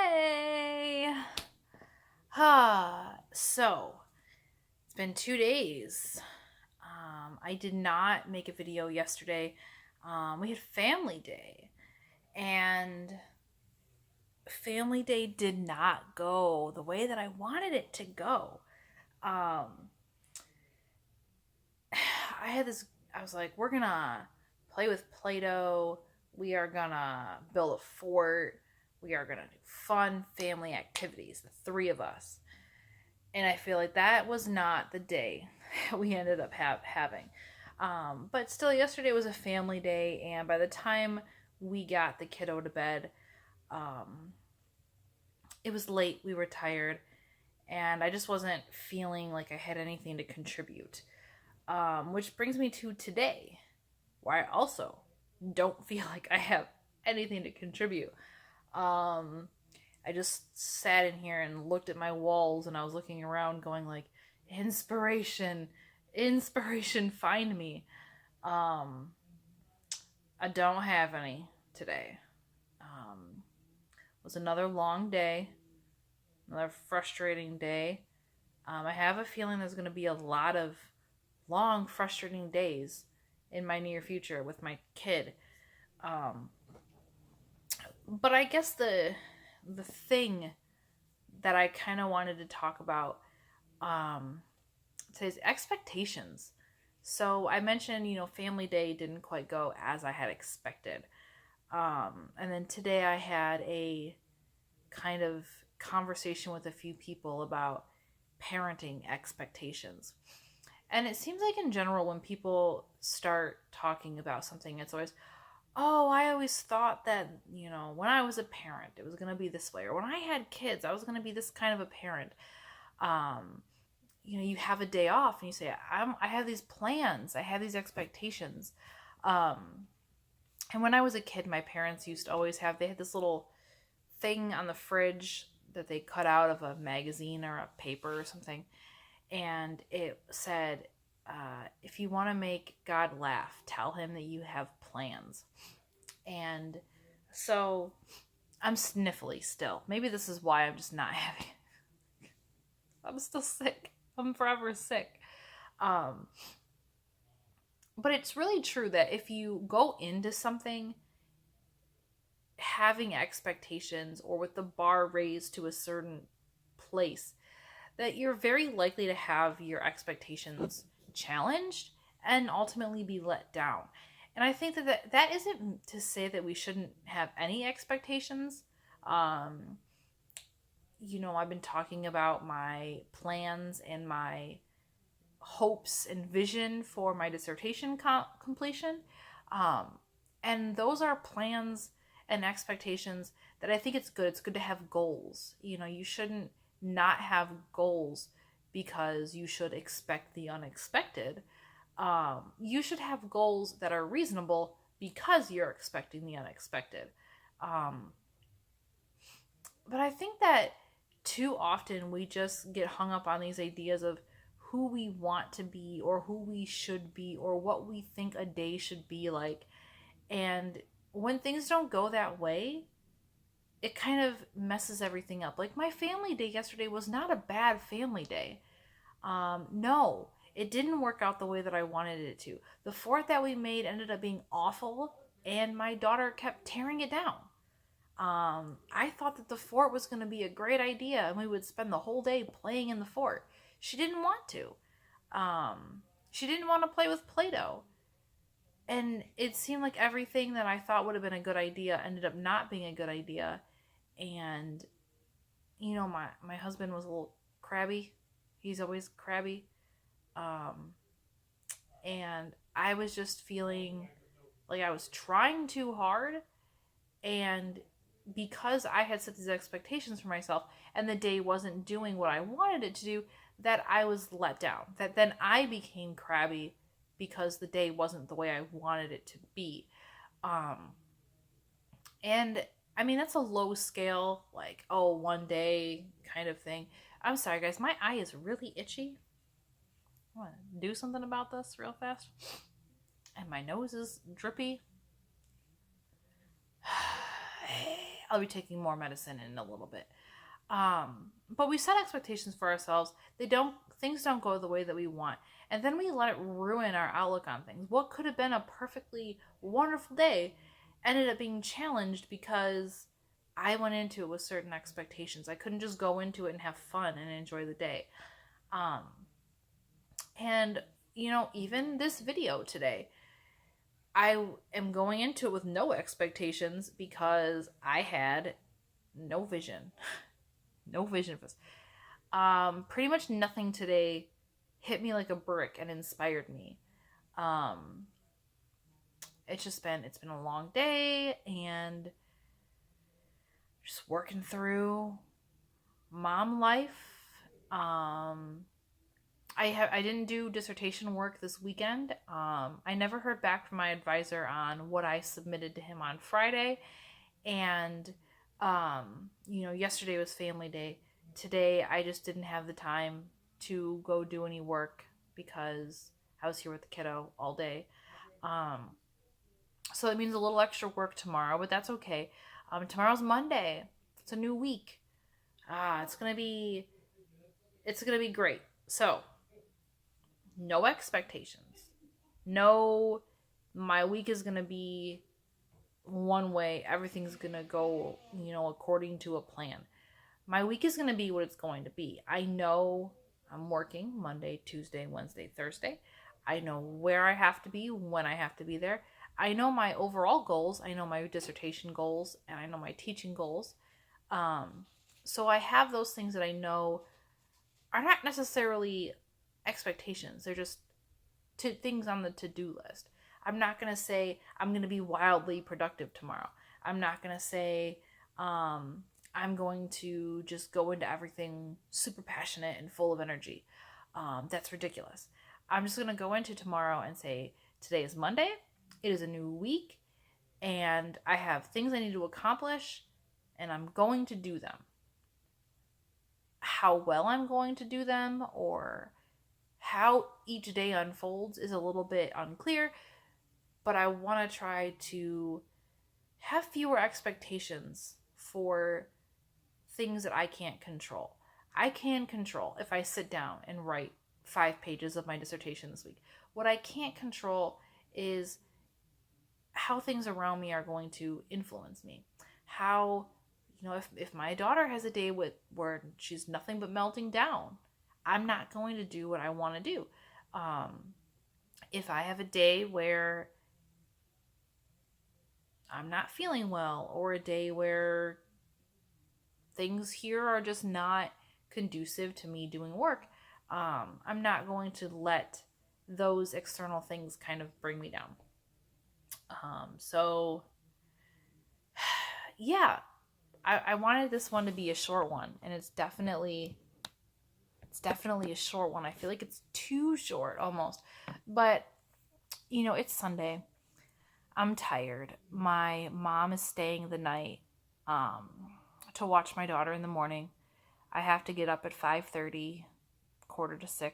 Hey! So, it's been 2 days. I did not make a video yesterday. We had Family Day, and Family Day did not go the way that I wanted it to go. Um, I was like, we're gonna play with Play Doh. We are gonna build a fort. We are gonna do fun family activities, the three of us. And I feel like that was not the day we ended up having. But still, yesterday was a family day, and by the time we got the kiddo to bed, um, it was late. We were tired, and I just wasn't feeling like I had anything to contribute. Which brings me to today, where I also don't feel like I have anything to contribute. Um, I just sat in here and looked at my walls, and I was looking around going like, inspiration, inspiration, find me. Um, I don't have any today. It was another long day, another frustrating day. I have a feeling there's going to be a lot of long, frustrating days in my near future with my kid. Um, but I guess the thing that I kind of wanted to talk about um, today's expectations. So I mentioned, Family Day didn't quite go as I had expected. And then today I had a kind of conversation with a few people about parenting expectations. And it seems like in general, when people start talking about something, it's always, oh, I always thought that, when I was a parent, it was going to be this way. Or when I had kids, I was going to be this kind of a parent. Um, you have a day off and you say, I have these plans, I have these expectations. And when I was a kid, my parents used to always they had this little thing on the fridge that they cut out of a magazine or a paper or something. And it said, if you want to make God laugh, tell him that you have plans. And so I'm sniffly still. Maybe this is why I'm just not having. I'm still sick. I'm forever sick. Um, but it's really true that if you go into something having expectations or with the bar raised to a certain place, that you're very likely to have your expectations challenged and ultimately be let down. And I think that isn't to say that we shouldn't have any expectations. Um, I've been talking about my plans and my hopes and vision for my dissertation completion. Um, and those are plans and expectations that I think it's good. It's good to have goals. You shouldn't not have goals because you should expect the unexpected. You should have goals that are reasonable because you're expecting the unexpected. Um, but I think that too often we just get hung up on these ideas of who we want to be or who we should be or what we think a day should be like. And when things don't go that way, it kind of messes everything up. Like my family day yesterday was not a bad family day. No, it didn't work out the way that I wanted it to. The fort that we made ended up being awful, and my daughter kept tearing it down. I thought that the fort was going to be a great idea and we would spend the whole day playing in the fort. She didn't want to. She didn't want to play with Play Doh. And it seemed like everything that I thought would have been a good idea ended up not being a good idea. And, my husband was a little crabby. He's always crabby. Um, and I was just feeling like I was trying too hard. And because I had set these expectations for myself and the day wasn't doing what I wanted it to do, that I was let down. That then I became crabby because the day wasn't the way I wanted it to be. Um, and I mean, that's a low scale, like, oh, one day kind of thing. I'm sorry, guys, my eye is really itchy. I want to do something about this real fast. And my nose is drippy. I'll be taking more medicine in a little bit. But we set expectations for ourselves. Things don't go the way that we want. And then we let it ruin our outlook on things. What could have been a perfectly wonderful day ended up being challenged because I went into it with certain expectations. I couldn't just go into it and have fun and enjoy the day. And, even this video today, I am going into it with no expectations because I had no vision. No vision for this. Pretty much nothing today hit me like a brick and inspired me. It's been a long day and just working through mom life. I didn't do dissertation work this weekend. I never heard back from my advisor on what I submitted to him on Friday. And, yesterday was family day. Today, I just didn't have the time to go do any work because I was here with the kiddo all day. So it means a little extra work tomorrow, but that's okay. Tomorrow's Monday. It's a new week. It's gonna be great. So, no expectations. No, my week is gonna be one way. Everything's gonna go, according to a plan. My week is gonna be what it's going to be. I know I'm working Monday, Tuesday, Wednesday, Thursday. I know where I have to be, when I have to be there. I know my overall goals. I know my dissertation goals, and I know my teaching goals. So I have those things that I know are not necessarily expectations. They're just things on the to-do list. I'm not going to say I'm going to be wildly productive tomorrow. I'm not going to say I'm going to just go into everything super passionate and full of energy. That's ridiculous. I'm just going to go into tomorrow and say, today is Monday. It is a new week. And I have things I need to accomplish. And I'm going to do them. How well I'm going to do them or how each day unfolds is a little bit unclear. But I want to try to have fewer expectations for things that I can't control. I can control if I sit down and write 5 pages of my dissertation this week. What I can't control is how things around me are going to influence me. How, if my daughter has a day where she's nothing but melting down, I'm not going to do what I want to do. If I have a day where I'm not feeling well, or a day where things here are just not conducive to me doing work, I'm not going to let those external things kind of bring me down. So yeah, I wanted this one to be a short one, and it's definitely a short one. I feel like it's too short almost, but it's Sunday. I'm tired. My mom is staying the night to watch my daughter in the morning. I have to get up at 5:30, 5:45. I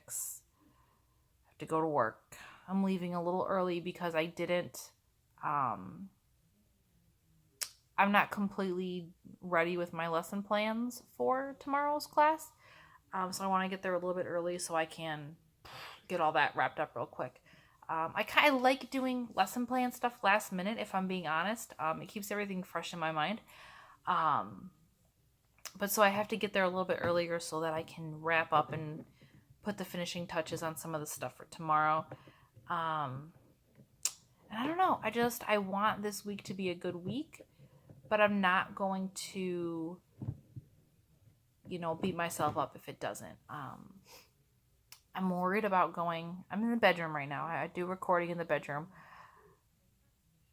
have to go to work. I'm leaving a little early because I didn't I'm not completely ready with my lesson plans for tomorrow's class. So I want to get there a little bit early so I can get all that wrapped up real quick. I kind of like doing lesson plan stuff last minute, if I'm being honest. It keeps everything fresh in my mind. But so I have to get there a little bit earlier so that I can wrap up and put the finishing touches on some of the stuff for tomorrow. And I don't know. I want this week to be a good week, but I'm not going to, beat myself up if it doesn't. I'm worried about I'm in the bedroom right now. I do recording in the bedroom.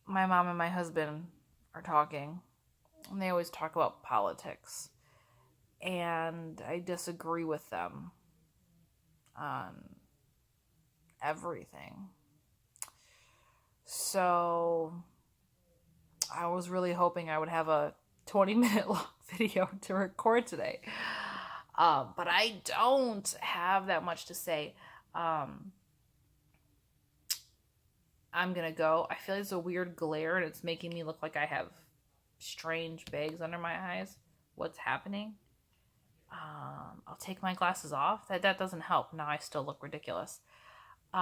My mom and my husband are talking, and they always talk about politics. And I disagree with them on everything. So I was really hoping I would have a 20-minute long video to record today. But I don't have that much to say. I'm going to go. I feel like it's a weird glare and it's making me look like I have strange bags under my eyes. What's happening? I'll take my glasses off. That doesn't help. Now I still look ridiculous. But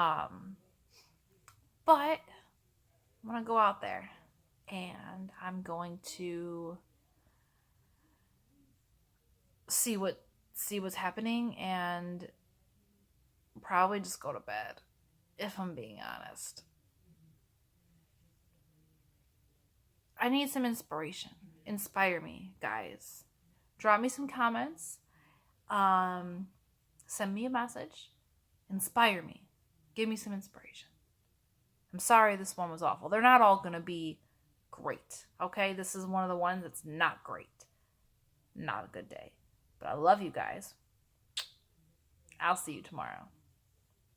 I'm gonna go out there and I'm going to see what's happening and probably just go to bed, if I'm being honest. I need some inspiration. Inspire me, guys. Drop me some comments. Send me a message. Inspire me. Give me some inspiration. I'm sorry this one was awful. They're not all going to be great, okay? This is one of the ones that's not great. Not a good day. But I love you guys. I'll see you tomorrow.